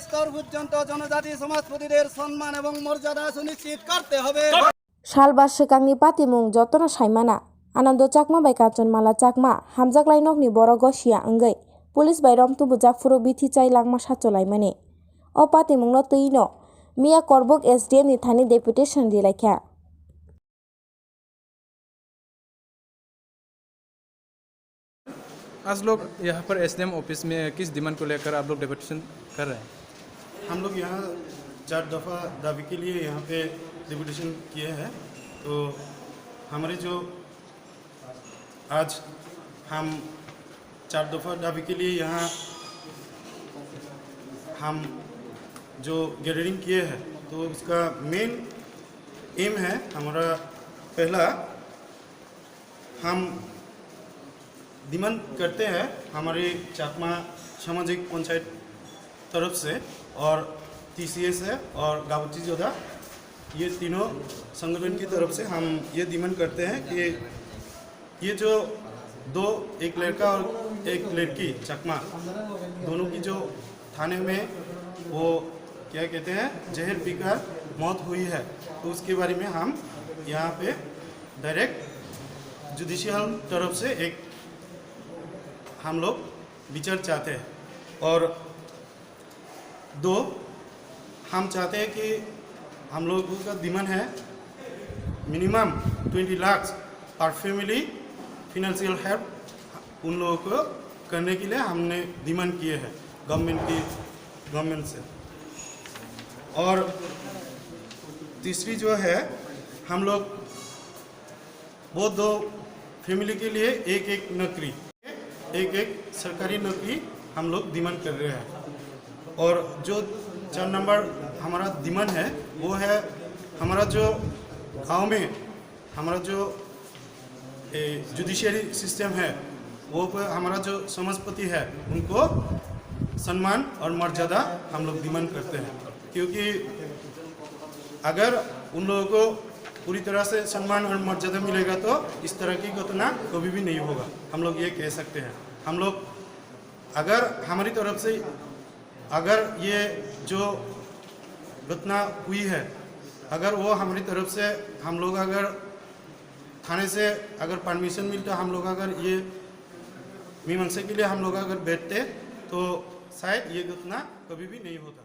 স্তর পর্যন্ত জনজাতি সমাজপতিদের সম্মান এবং মর্যাদা সুনিশ্চিত করতে হবে। सालबासोकांनि पातिमुं जतन साइमाना आनन्द चाकमा बाय काचनमाला चाकमा हामजाग्लाइनकनि बर' गसिया अंगै पुलिस बाय रमतुबु जाफुरो बिथिचाइ लांमा साचलाइमाने अ पातिमुंनो तैनो मिया करबुक एसडीएम नि थानि डेपुटेशन दिलाइख्या आज लोग यहाँ पर एसडीएम ऑफिस में किस डिमांड को लेकर आप लोग डेपुटेशन कर रहे हैं? हम लोग यहाँ 4 दफ़ा दावी के लिए यहाँ पे डेपुटेशन किए हैं। तो हमारे जो आज हम 4 दफ़ा दावी के लिए यहाँ हम जो गैदरिंग किए हैं तो उसका मेन एम है हमारा पहला हम डिमांड करते हैं हमारे चाकमा सामाजिक पंचायत तरफ से और टीसीएस है और गावची जोधा ये तीनों संगठन की तरफ से हम ये डिमांड करते हैं कि ये जो एक लड़का और एक लड़की चकमा दोनों की जो थाने में वो क्या कहते हैं जहर पीकर मौत हुई है तो उसके बारे में हम यहाँ पे डायरेक्ट जुडिशियल तरफ से एक हम लोग विचार चाहते हैं। और 2 हम चाहते हैं कि हम लोगों का डिमांड है मिनिमम 20 लाख पर फैमिली फिनेंशियल हेल्प उन लोगों को करने के लिए हमने डिमांड किए हैं गवर्नमेंट से। और तीसरी जो है हम लोग वो 2 फैमिली के लिए एक नौकरी एक सरकारी नौकरी हम लोग डिमांड कर रहे हैं। और जो 4 नंबर हमारा डिमांड है वो है हमारा जो गांव में हमारा जो जुडिशियरी सिस्टम है वो पर हमारा जो समाजपति है उनको सम्मान और मर्यादा हम लोग डिमांड करते हैं। क्योंकि अगर उन लोगों को पूरी तरह से सम्मान और मर्यादा मिलेगा तो इस तरह की घटना कभी भी नहीं होगा, हम लोग ये कह सकते हैं। हम लोग अगर हमारी तरफ से अगर ये जो घटना हुई है अगर वो हमारी तरफ से हम लोग अगर थाने से अगर परमिशन मिलता हम लोग अगर ये मीमांसा के लिए हम लोग अगर बैठते तो शायद ये घटना कभी भी नहीं होता।